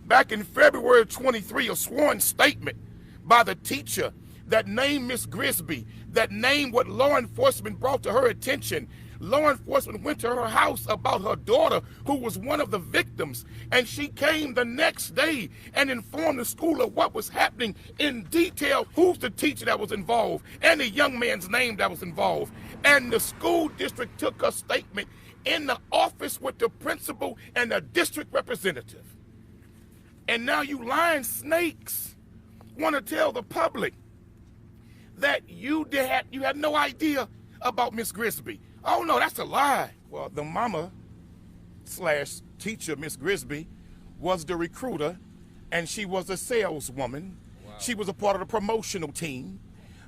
back in February 23, a sworn statement by the teacher that named Miss Grigsby, that named what law enforcement brought to her attention. Law enforcement went to her house about her daughter, who was one of the victims, and she came the next day and informed the school of what was happening in detail, who's the teacher that was involved, and the young man's name that was involved. And the school district took a statement in the office with the principal and the district representative. And now you lying snakes want to tell the public that you had no idea about Miss Grigsby. Oh no, that's a lie. Well, the mama / teacher, Miss Grigsby, was the recruiter, and she was a saleswoman. Wow. She was a part of the promotional team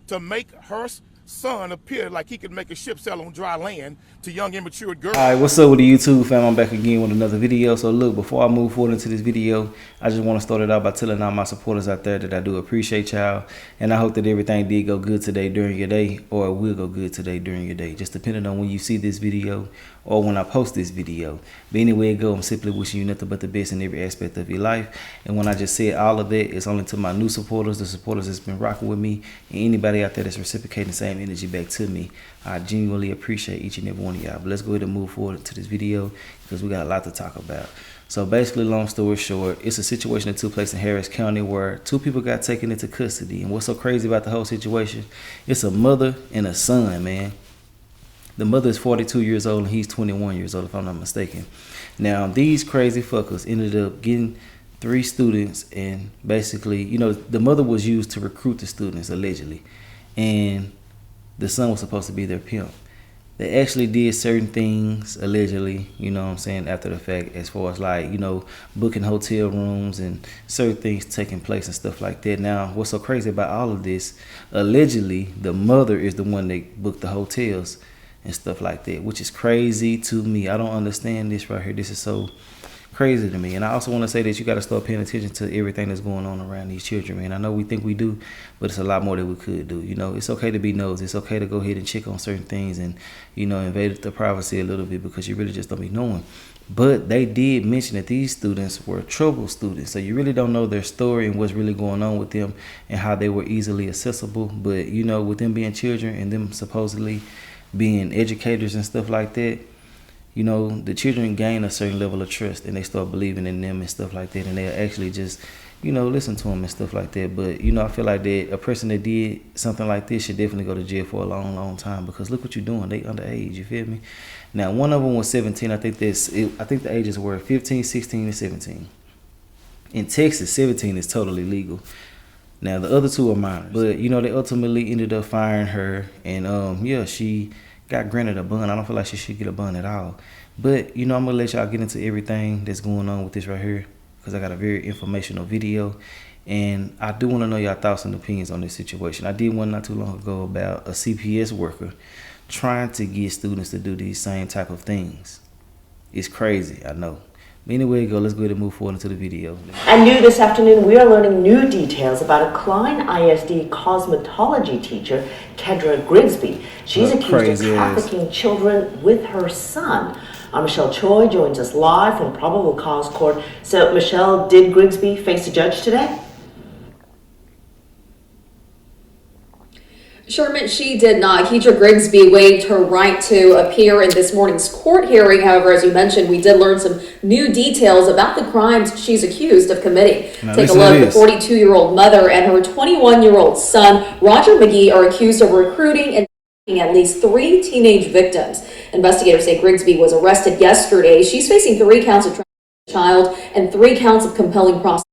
to make her son appear like he could make a ship sail on dry land to young immature girls. All right, what's up with the YouTube fam? I'm back again with another video. So look, before I move forward into this video, I just want to start it out by telling all my supporters out there that I do appreciate y'all, and I hope that everything did go good today during your day, or it will go good today during your day, just depending on when you see this video or when I post this video. But anyway it go, I'm simply wishing you nothing but the best in every aspect of your life. And when I just said all of that, it's only to my new supporters, the supporters that's been rocking with me, and anybody out there that's reciprocating the same energy back to me. I genuinely appreciate each and every one of y'all. But let's go ahead and move forward to this video because we got a lot to talk about. So basically, long story short, it's a situation that took place in Harris County where two people got taken into custody. And what's so crazy about the whole situation, it's a mother and a son, man. The mother is 42 years old and he's 21 years old, if I'm not mistaken. Now, these crazy fuckers ended up getting 3 students, and basically, you know, the mother was used to recruit the students, allegedly. And the son was supposed to be their pimp. They actually did certain things, allegedly, you know what I'm saying, after the fact, as far as like, you know, booking hotel rooms and certain things taking place and stuff like that. Now, what's so crazy about all of this, allegedly, the mother is the one that booked the hotels and stuff like that, which is crazy to me. I don't understand this right here. This is so crazy to me. And I also want to say that you got to start paying attention to everything that's going on around these children, man. I know we think we do, but it's a lot more that we could do. You know, it's okay to be nosy. It's okay to go ahead and check on certain things and, you know, invade the privacy a little bit because you really just don't be knowing. But they did mention that these students were trouble students. So you really don't know their story and what's really going on with them and how they were easily accessible. But, you know, with them being children and them supposedly being educators and stuff like that, you know, the children gain a certain level of trust and they start believing in them and stuff like that, and they'll actually just, you know, listen to them and stuff like that. But, you know, I feel like that a person that did something like this should definitely go to jail for a long, long time, because look what you're doing. They underage, you feel me? Now, one of them was 17. I think the ages were 15, 16, and 17. In Texas, 17 is totally legal. Now, the other 2 are minors. But, you know, they ultimately ended up firing her. And, yeah, she got granted a bond. I don't feel like she should get a bond at all. But, you know, I'm going to let y'all get into everything that's going on with this right here, because I got a very informational video. And I do want to know y'all thoughts and opinions on this situation. I did one not too long ago about a CPS worker trying to get students to do these same type of things. It's crazy, I know. Anyway, let's go ahead and move forward into the video. And new this afternoon, we are learning new details about a Klein ISD cosmetology teacher, Kendra Grigsby. She's accused of trafficking children with her son. Michelle Choi joins us live from probable cause court. So, Michelle, did Grigsby face a judge today? Sherman, she did not. Kendra Grigsby waived her right to appear in this morning's court hearing. However, as you mentioned, we did learn some new details about the crimes she's accused of committing. Now, take a look. The 42-year-old mother and her 21-year-old son, Roger McGee, are accused of recruiting and at least 3 teenage victims. Investigators say Grigsby was arrested yesterday. She's facing 3 counts of trafficking a child and 3 counts of compelling prostitution.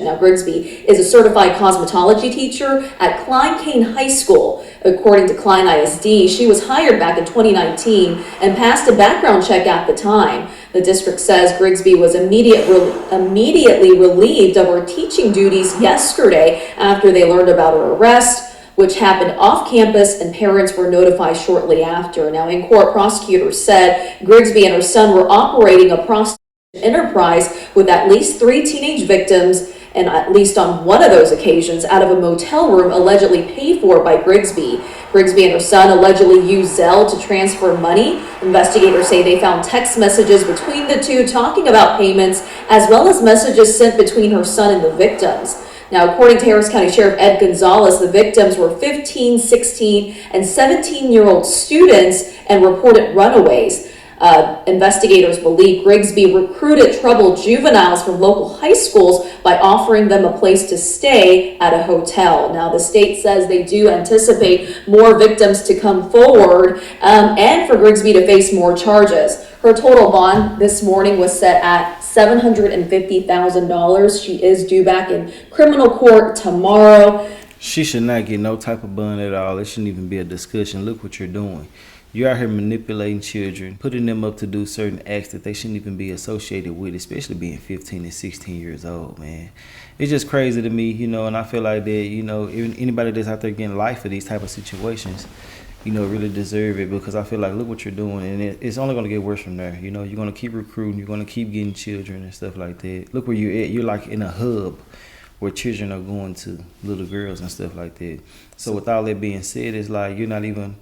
Now, Grigsby is a certified cosmetology teacher at Klein Cain High School. According to Klein ISD, she was hired back in 2019 and passed a background check at the time. The district says Grigsby was immediately relieved of her teaching duties yesterday after they learned about her arrest, which happened off campus, and parents were notified shortly after. Now, in court, prosecutors said Grigsby and her son were operating a prostitution enterprise with at least 3 teenage victims and at least on one of those occasions out of a motel room allegedly paid for by Grigsby. Grigsby and her son allegedly used Zelle to transfer money. Investigators say they found text messages between the two talking about payments, as well as messages sent between her son and the victims. Now, according to Harris County Sheriff Ed Gonzalez, the victims were 15, 16, and 17-year-old students and reported runaways. Investigators believe Grigsby recruited troubled juveniles from local high schools by offering them a place to stay at a hotel. Now, the state says they do anticipate more victims to come forward and for Grigsby to face more charges. Her total bond this morning was set at $750,000. She is due back in criminal court tomorrow. She should not get no type of bond at all. It shouldn't even be a discussion. Look what you're doing. You're out here manipulating children, putting them up to do certain acts that they shouldn't even be associated with, especially being 15 and 16 years old, man. It's just crazy to me, and I feel like that, even anybody that's out there getting life for these type of situations, really deserve it, because I feel like, look what you're doing, and it's only going to get worse from there. You're going to keep recruiting, you're going to keep getting children and stuff like that. Look where you're at. You're like in a hub where children are going to, little girls and stuff like that. So with all that being said, it's like you're not even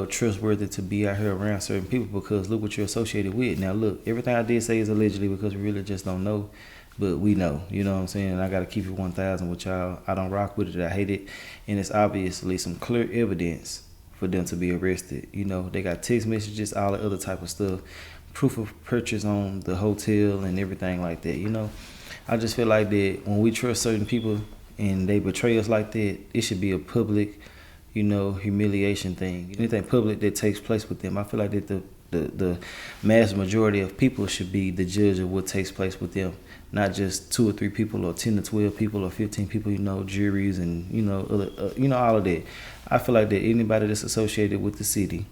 trustworthy to be out here around certain people, because look what you're associated with. Now, look, everything I did say is allegedly, because we really just don't know, but we know, you know what I'm saying? And I got to keep it 1,000 with y'all. I don't rock with it. I hate it. And it's obviously some clear evidence for them to be arrested. They got text messages, all the other type of stuff, proof of purchase on the hotel and everything like that. I just feel like that when we trust certain people and they betray us like that, it should be a public humiliation thing. Anything public that takes place with them, I feel like that the mass majority of people should be the judge of what takes place with them, not just 2 or 3 people or 10 to 12 people or 15 people, juries and other, all of that. I feel like that anybody that's associated with the city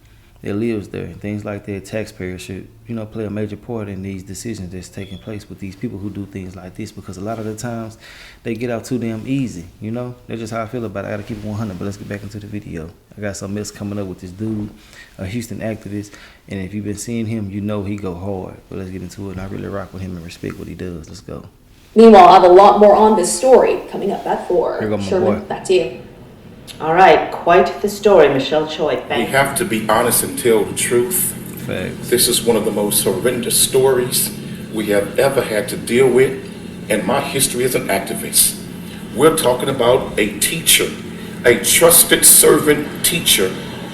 that lives there, things like that, taxpayers should play a major part in these decisions that's taking place with these people who do things like this, because a lot of the times they get out too damn easy. That's just how I feel about it. I gotta keep it 100. But let's get back into the video. I got something else coming up with this dude, a Houston activist, and if you've been seeing him, he go hard. But let's get into it, and I really rock with him and respect what he does. Let's go. Meanwhile, I have a lot more on this story coming up at 4. Here go my Sherman, boy. back to you. All right, quite the story, Michelle Choi. Thank you. We have to be honest and tell the truth. Facts. This is one of the most horrendous stories we have ever had to deal with in my history as an activist. We're talking about a teacher, a trusted servant teacher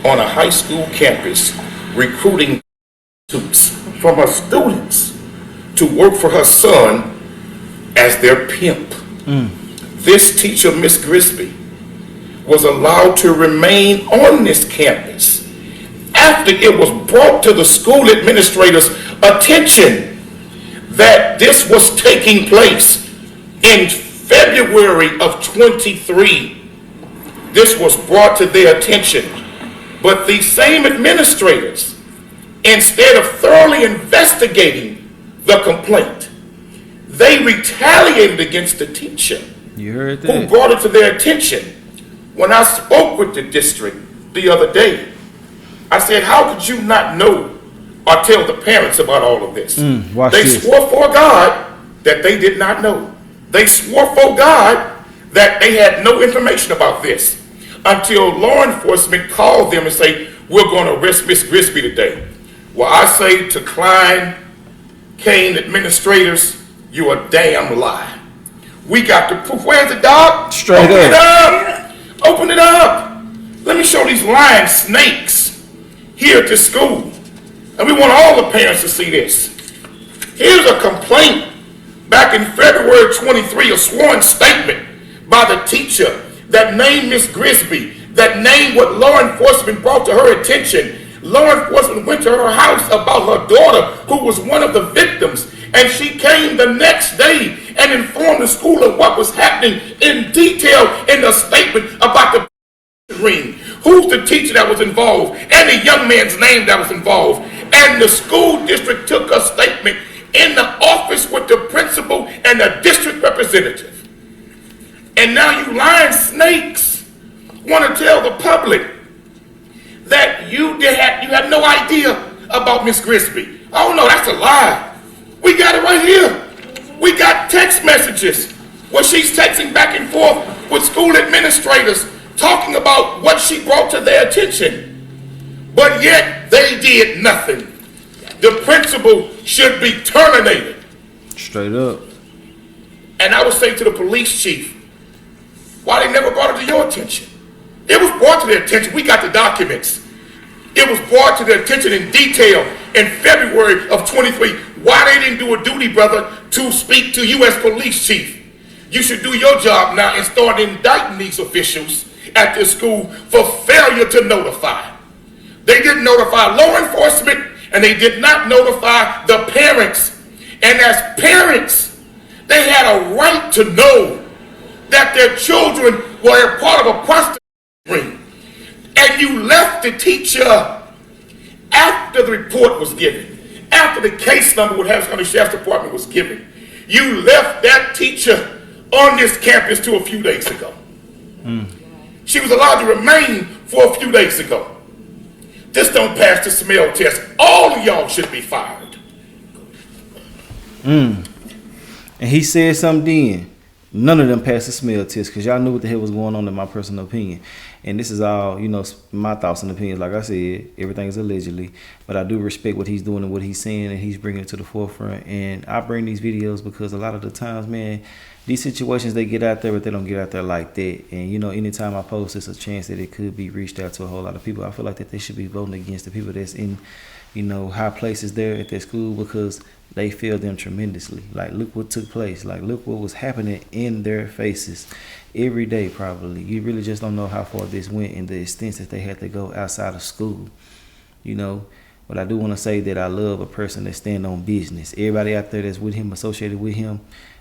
on a high school campus recruiting from her students to work for her son as their pimp. This teacher, Miss Grigsby, was allowed to remain on this campus after it was brought to the school administrator's attention that this was taking place in February of 23. This was brought to their attention, but these same administrators, instead of thoroughly investigating the complaint, they retaliated against the teacher who brought it to their attention. When I spoke with the district the other day, I said, how could you not know or tell the parents about all of this? They swore for God that they did not know. They swore for God that they had no information about this until law enforcement called them and say, we're going to arrest Miss Grigsby today. Well, I say to Klein, Kane administrators, you're a damn lie. We got the proof. Where's the dog? Straight up. Open it up. Let me show these lying snakes here at this school. And we want all the parents to see this. Here's a complaint back in February 23, a sworn statement by the teacher that named Miss Grigsby, that named what law enforcement brought to her attention. Law enforcement went to her house about her daughter, who was one of the victims, and she came the next day and informed the school of what was happening in detail in the statement about the ring, who's the teacher that was involved, and the young man's name that was involved. And the school district took a statement in the office with the principal and the district representative. And now you lying snakes want to tell the public that you had no idea about Miss Grigsby. Oh no, that's a lie. We got it right here. We got text messages where she's texting back and forth with school administrators talking about what she brought to their attention. But yet they did nothing. The principal should be terminated. Straight up. And I would say to the police chief, why they never brought it to your attention? It was brought to their attention. We got the documents. It was brought to their attention in detail in February of 23. Why they didn't do a duty, brother, to speak to you as police chief? You should do your job now and start indicting these officials at this school for failure to notify. They didn't notify law enforcement, and they did not notify the parents. And as parents, they had a right to know that their children were a part of a prostitution ring. And you left the teacher after the report was given, after the case number with Harris County Sheriff's Department was given. You left that teacher on this campus till a few days ago. She was allowed to remain for a few days ago. This don't pass the smell test. All of y'all should be fired. And he said something then. None of them passed the smell test because y'all knew what the hell was going on, in my personal opinion. And this is all, you know, my thoughts and opinions. Like I said, everything is allegedly. But I do respect what he's doing and what he's saying, and he's bringing it to the forefront. And I bring these videos because a lot of the times, man, these situations, they get out there, but they don't get out there like that. And, you know, anytime I post, there's a chance that it could be reached out to a whole lot of people. I feel like that they should be voting against the people that's in, you know, high places there at their school because they failed them tremendously. Like, look what took place. Like, look what was happening in their faces every day, probably. You really just don't know how far this went and the extent that they had to go outside of school, you know. But I do want to say that I love a person that stand on business. Everybody out there that's with him, associated with him,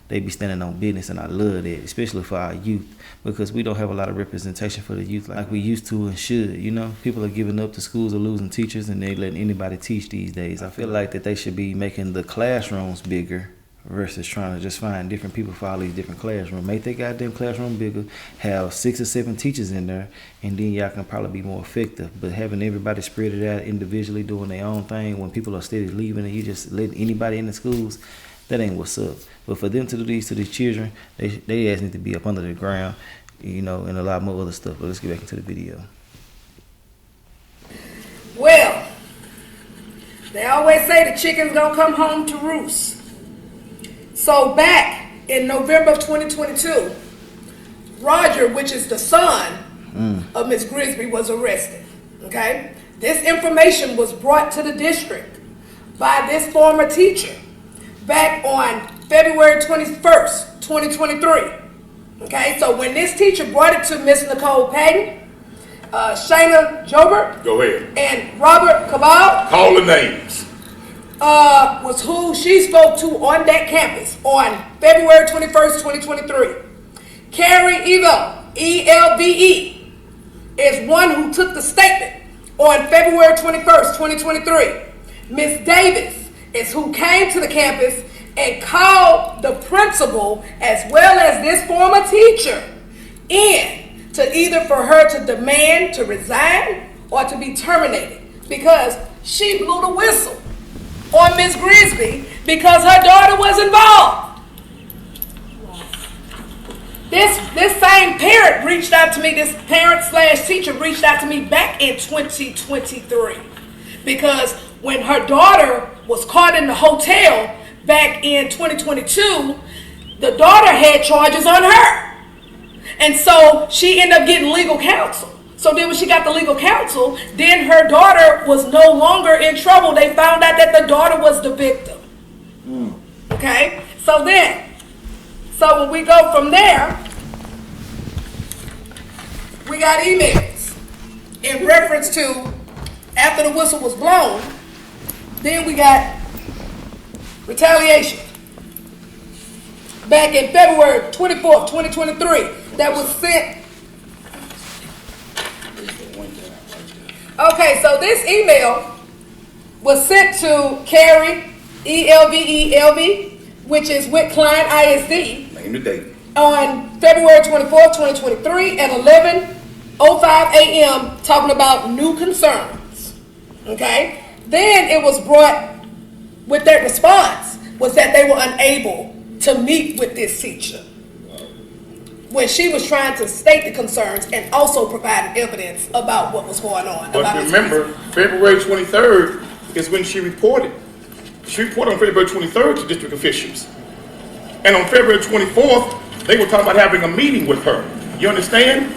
they be standing on business, and I love that, especially for our youth, because we don't have a lot of representation for the youth like we used to and should, you know. People are giving up, the schools are losing teachers, and they letting anybody teach these days. I feel like that they should be making the classrooms bigger versus trying to just find different people for all these different classrooms. Make their goddamn classroom bigger, have 6 or 7 teachers in there, and then y'all can probably be more effective. But having everybody spread it out individually, doing their own thing, when people are steady leaving and you just letting anybody in the schools, that ain't what's up. But for them to do these to these children, they ass need to be up under the ground, you know, and a lot more other stuff. But let's get back into the video. Well, they always say the chicken's gonna come home to roost. So back in November of 2022, Roger, which is the son of Miss Grigsby, was arrested. Okay? This information was brought to the district by this former teacher back on February 21st, 2023. Okay, so when this teacher brought it to Miss Nicole Patton, Shayna Jobert, Go ahead. and Robert Cabal, Call the names. was who she spoke to on that campus on February 21st, 2023. Carrie Evo, E-L-V-E, is one who took the statement on February 21st, 2023. Miss Davis is who came to the campus and called the principal as well as this former teacher in to either for her to demand to resign or to be terminated because she blew the whistle on Miss Grigsby because her daughter was involved. This same parent reached out to me, this parent/teacher reached out to me back in 2023 because when her daughter was caught in the hotel back in 2022, the daughter had charges on her. And so she ended up getting legal counsel. So then when she got the legal counsel, then her daughter was no longer in trouble. They found out that the daughter was the victim. Okay? So when we go from there, we got emails in reference to after the whistle was blown. Then we got retaliation. Back in February 24th, 2023, that was sent. Okay, so this email was sent to Carrie, E-L-V-E-L-V, which is with Klein ISD. Name the date. On February 24th, 2023 at 11:05 a.m. talking about new concerns. Okay? Then it was brought with their response was that they were unable to meet with this teacher. when she was trying to state the concerns and also provide evidence about what was going on. But remember, February 23rd is when she reported. She reported on February 23rd to district officials. And on February 24th, they were talking about having a meeting with her. You understand?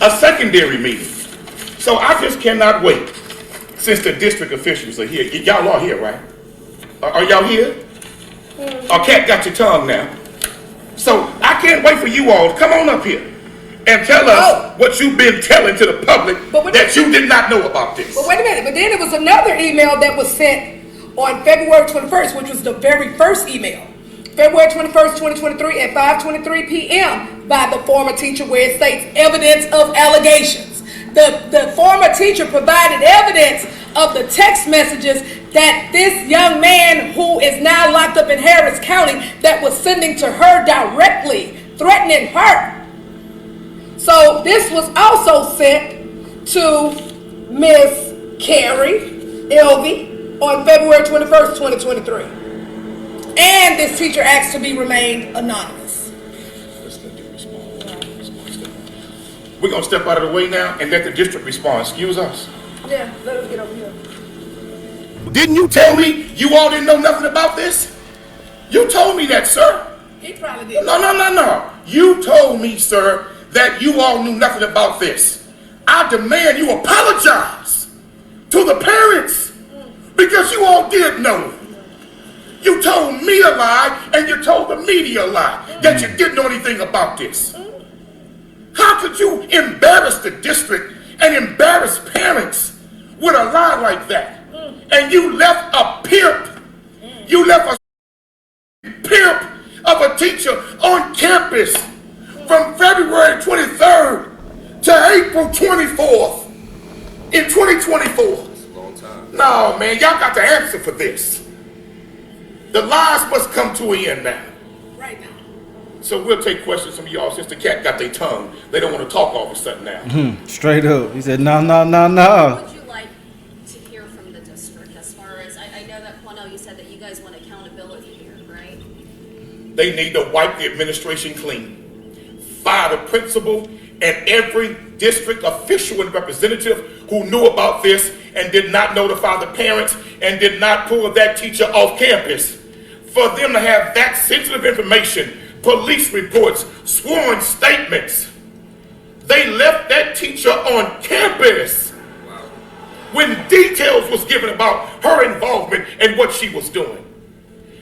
A secondary meeting. So I just cannot wait, since the district officials are here. Y'all are here, right? Are y'all here? Or Cat got your tongue now? So I can't wait for you all to come on up here and tell us what you've been telling to the public that you did not know about this. But wait a minute. But then it was another email that was sent on February 21st, which was the very first email. February 21st, 2023 at 5:23 p.m. by the former teacher, where it states evidence of allegations. The former teacher provided evidence of the text messages that this young man, who is now locked up in Harris County, that was sending to her directly, threatening her. So this was also sent to Miss Carrie Elvie on February 21st, 2023. And this teacher asked to be remained anonymous. We're going to step out of the way now and let the district respond. Excuse us. Yeah, let us get over here. Didn't you tell me you all didn't know nothing about this? You told me that, sir. He probably did. No. You told me, sir, that you all knew nothing about this. I demand you apologize to the parents because you all did know. You told me a lie and you told the media a lie that you didn't know anything about this. How could you embarrass the district and embarrass parents with a lie like that? And you left a pimp. You left a pimp of a teacher on campus from February 23rd to April 24th in 2024. That's a long time. No, man, y'all got to answer for this. The lies must come to an end now. Right now. So we'll take questions from y'all since the cat got their tongue. They don't want to talk all of a sudden now. Straight up. He said, no. What would you like to hear from the district as far as, I know that, Cornell, you said that you guys want accountability here, right? They need to wipe the administration clean. Fire the principal and every district official and representative who knew about this and did not notify the parents and did not pull that teacher off campus. For them to have that sensitive information, police reports, sworn statements. They left that teacher on campus when details was given about her involvement and what she was doing.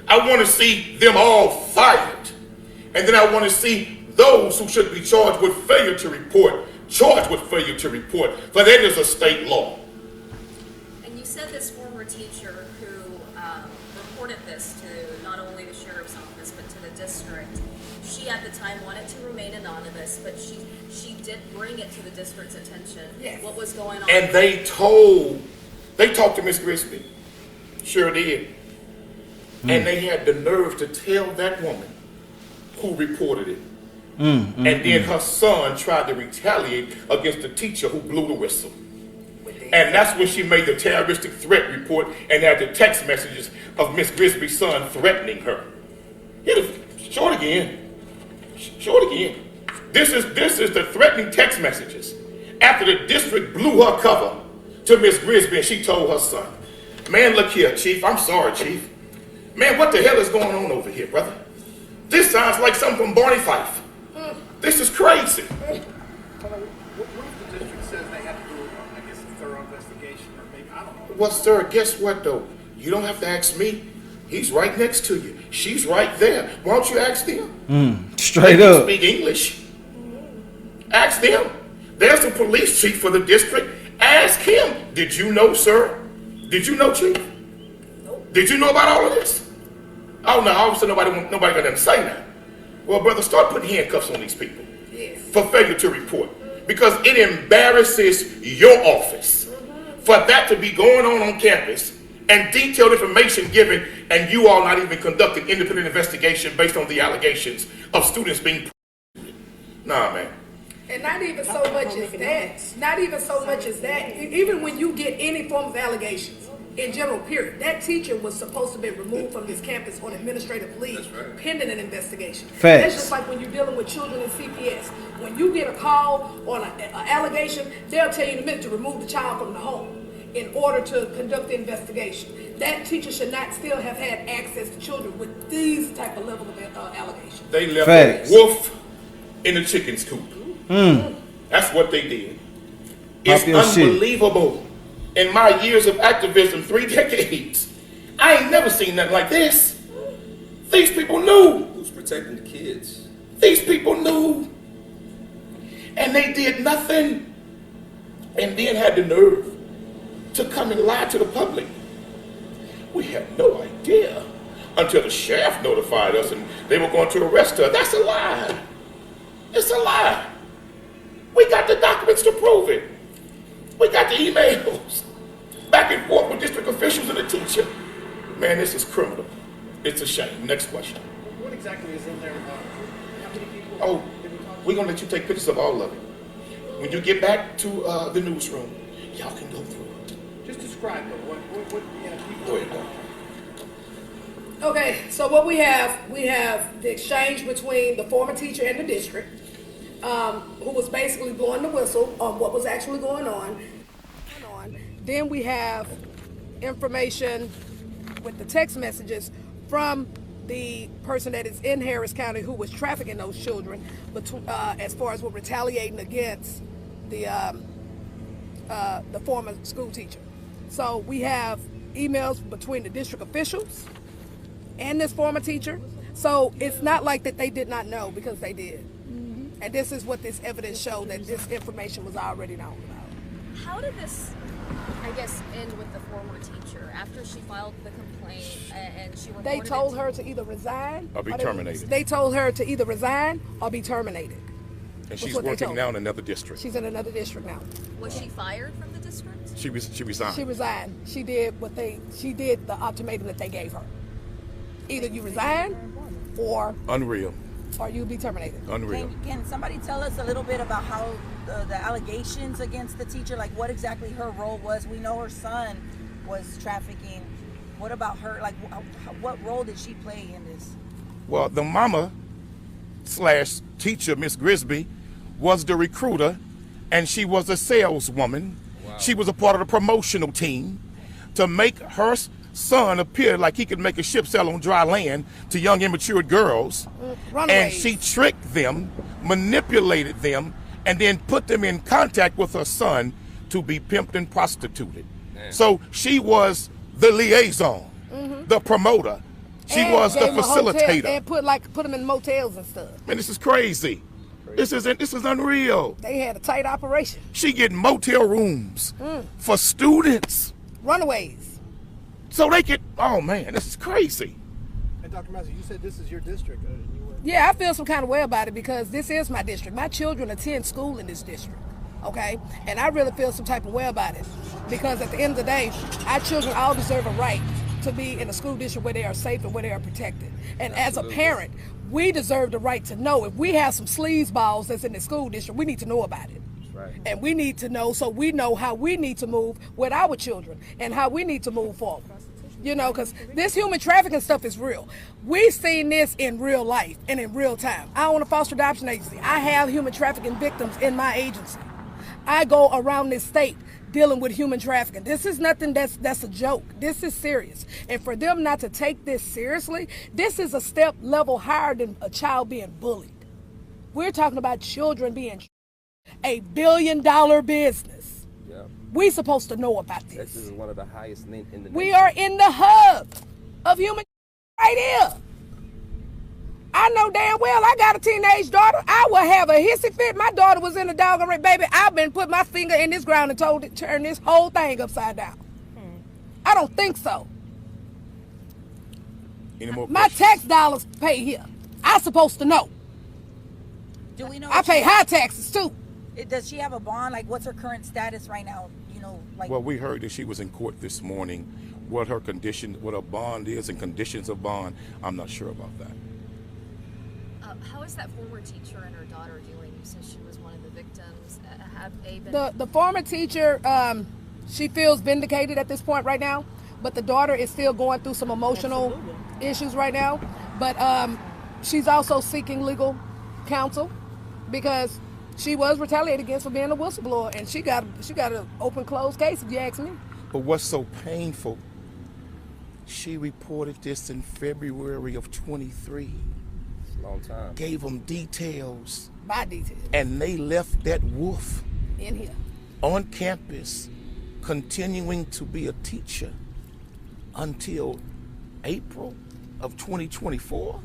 I want to see them all fired. And then I want to see those who should be charged with failure to report, charged with failure to report. For that is a state law. And you said this former teacher who reported this to not only the sheriff's office but to the district, she at the time wanted to remain anonymous, but she did bring it to the district's attention. Yes. What was going on? And they talked to Miss Grisby. Sure did. And they had the nerve to tell that woman who reported it. And then her son tried to retaliate against the teacher who blew the whistle. And that's when she made the terroristic threat report and had the text messages of Miss Grisby's son threatening her. Show it again. This is the threatening text messages after the district blew her cover to Miss Grisby and she told her son, man, look here, Chief. I'm sorry, Chief. Man, what the hell is going on over here, brother? This sounds like something from Barney Fife. This is crazy. What if the district says they have to do, I guess, a thorough investigation, or maybe, I don't know. Well, sir, guess what, though? You don't have to ask me. He's right next to you. She's right there. Why don't you ask them? Straight up. Speak English. Ask them. There's the police chief for the district. Ask him. Did you know, sir? Did you know, Chief? Nope. Did you know about all of this? Oh, no, obviously nobody got them to say that. Well, brother, start putting handcuffs on these people for failure to report. Because it embarrasses your office for that to be going on campus and detailed information given and you all not even conducting independent investigation based on the allegations of students being Nah, man. And not even so much as that. Not even so much as that. Even when you get any form of allegations, in general, period. That teacher was supposed to be removed from this campus on administrative leave, pending an investigation. Facts. That's just like when you're dealing with children in CPS. When you get a call on an allegation, they'll tell you in a minute to remove the child from the home in order to conduct the investigation. That teacher should not still have had access to children with these type of level of allegations. They left Facts. a wolf in a chicken's coop. That's what they did. It's unbelievable. In my years of activism, 3 decades, I ain't never seen nothing like this. These people knew. Who's protecting the kids? These people knew. And they did nothing. And then had the nerve to come and lie to the public. We had no idea until the sheriff notified us and they were going to arrest her. That's a lie. It's a lie. We got the documents to prove it. We got the emails back and forth with district officials and the teacher. Man, this is criminal. It's a shame. Next question. What exactly is in there? How many people? Oh, we're going to let you take pictures of all of it. When you get back to the newsroom, y'all can go through it. Just describe it. What people? Go ahead, go. Okay, so what we have the exchange between the former teacher and the district, who was basically blowing the whistle on what was actually going on. Then we have information with the text messages from the person that is in Harris County who was trafficking those children, as far as what retaliating against the former school teacher. So we have emails between the district officials and this former teacher. So it's not like that they did not know, because they did. And this is what this evidence showed, that this information was already known about. How did this, I guess, end with the former teacher after she filed the complaint and she reported They told her to either resign or be terminated. They told her to either resign or be terminated. And she's working now in another district. She's in another district now. Was she fired from the district? She resigned. She resigned. She did the ultimatum that they gave her. Either you resign or Unreal. Or you'll be terminated. Unreal. Can somebody tell us a little bit about how the allegations against the teacher, like what exactly her role was? We know her son was trafficking. What about her? Like, what role did she play in this? Well, the mama / teacher, Miss Grisby, was the recruiter, and she was a saleswoman. Wow. She was a part of the promotional team to make her son appear like he could make a ship sail on dry land to young immature girls. Runaways. And she tricked them, manipulated them, and then put them in contact with her son to be pimped and prostituted. Man. So she was the liaison, the promoter. She was the facilitator. And put them in motels and stuff. Man, this is crazy. This is unreal. They had a tight operation. She getting motel rooms for students. Runaways. So they could, oh man, this is crazy. And Dr. Massey, you said this is your district. Yeah, I feel some kind of way about it because this is my district. My children attend school in this district, okay? And I really feel some type of way about it because at the end of the day, our children all deserve a right to be in a school district where they are safe and where they are protected. And as a parent, we deserve the right to know if we have some sleazeballs that's in the school district, we need to know about it. Right. And we need to know so we know how we need to move with our children and how we need to move forward. You know, because this human trafficking stuff is real. We've seen this in real life and in real time. I own a foster adoption agency. I have human trafficking victims in my agency. I go around this state dealing with human trafficking. This is nothing that's a joke. This is serious. And for them not to take this seriously, this is a step level higher than a child being bullied. We're talking about children being a $1 billion business. Yeah. We supposed to know about this. This is one of the highest in the nation. We are in the hub of human right here. I know damn well I got a teenage daughter. I will have a hissy fit. My daughter was in the doggone baby. I've been putting my finger in this ground and told it to turn this whole thing upside down. I don't think so. Any more my tax dollars pay here. I supposed to know. Do we know? I pay high taxes too. Does she have a bond? Like, what's her current status right now? You know, like. Well, we heard that she was in court this morning. What her bond is and conditions of bond, I'm not sure about that. How is that former teacher and her daughter doing? You said she was one of the victims. Have they been? The former teacher, she feels vindicated at this point right now. but the daughter is still going through some emotional issues right now. But she's also seeking legal counsel because she was retaliated against for being a whistleblower, and she got an open closed case, if you ask me. But what's so painful, she reported this in February of 23. It's a long time. Gave them details. By details. And they left that wolf in here on campus, continuing to be a teacher until April of 2024.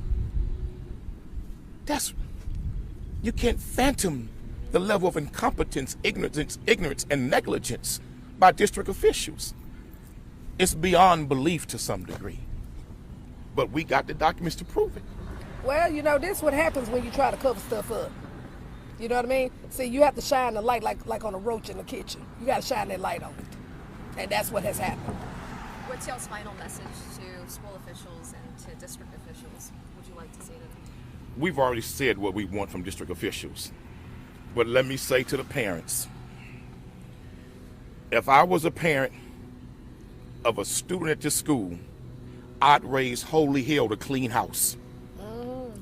You can't fathom the level of incompetence, ignorance, and negligence by district officials. It's beyond belief to some degree. But we got the documents to prove it. Well, you know, this is what happens when you try to cover stuff up. You know what I mean? See, you have to shine the light like on a roach in the kitchen. You got to shine that light on it. And that's what has happened. What's y'all's final message to school officials and to district officials? Would you like to say to them? We've already said what we want from district officials. But let me say to the parents, if I was a parent of a student at this school, I'd raise holy hell to clean house.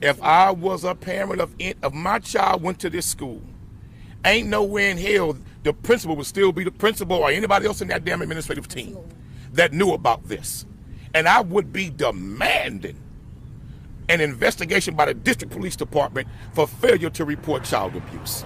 If I was a parent of my child went to this school, ain't nowhere in hell the principal would still be the principal or anybody else in that damn administrative team that knew about this. And I would be demanding an investigation by the district police department for failure to report child abuse.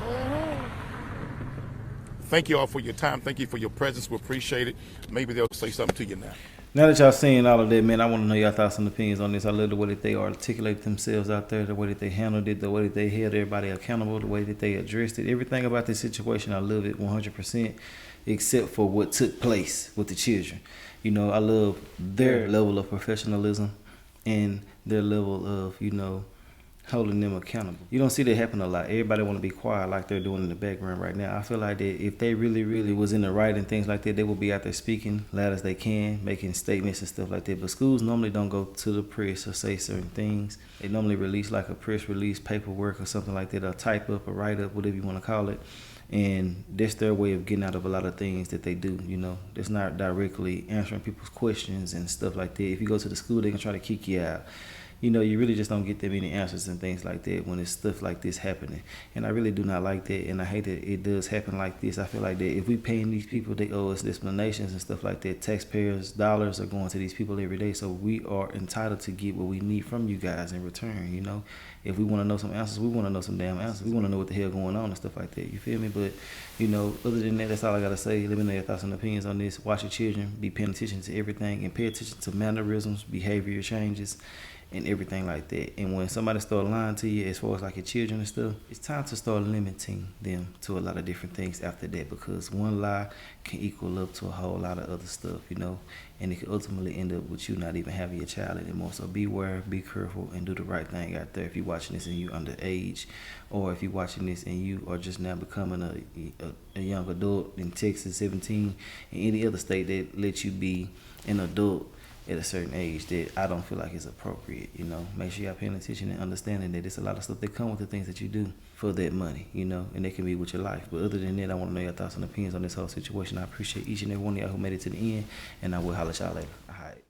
Thank you all for your time. Thank you for your presence. We appreciate it. Maybe they'll say something to you now. Now that y'all seeing all of that, man, I want to know your thoughts and opinions on this. I love the way that they articulate themselves out there, the way that they handled it, the way that they held everybody accountable, the way that they addressed it. Everything about this situation, I love it 100%, except for what took place with the children. You know, I love their level of professionalism and their level of, you know, holding them accountable. You don't see that happen a lot. Everybody want to be quiet like they're doing in the background right now. I feel like that if they really was in the right and things like that, they will be out there speaking loud as they can, making statements and stuff like that. But schools normally don't go to the press or say certain things. They normally release like a press release, paperwork or something like that, or type up or write up, whatever you want to call it. And that's their way of getting out of a lot of things that they do, you know. It's not directly answering people's questions and stuff like that. If you go to the school, they can try to kick you out. You know, you really just don't get that many answers and things like that when it's stuff like this happening. And I really do not like that, and I hate that it does happen like this. I feel like that if we paying these people, they owe us explanations and stuff like that. Taxpayers' dollars are going to these people every day, so we are entitled to get what we need from you guys in return, you know. If we want to know some answers, we want to know some damn answers. We want to know what the hell going on and stuff like that, you feel me? But, you know, other than that, that's all I got to say. Let me know your thoughts and opinions on this. Watch your children, be paying attention to everything, and pay attention to mannerisms, behavior changes, and everything like that. And when somebody start lying to you as far as like your children and stuff, it's time to start limiting them to a lot of different things after that, because one lie can equal up to a whole lot of other stuff, you know, and it can ultimately end up with you not even having your child anymore. So beware, be careful, and do the right thing out there. If you're watching this and you underage, or if you're watching this and you are just now becoming a young adult in Texas, 17, and any other state that lets you be an adult at a certain age, that I don't feel like is appropriate, you know. Make sure y'all paying attention and understanding that there's a lot of stuff that come with the things that you do for that money, you know, and they can be with your life. But other than that, I want to know your thoughts and opinions on this whole situation. I appreciate each and every one of y'all who made it to the end, and I will holler at y'all later. All right.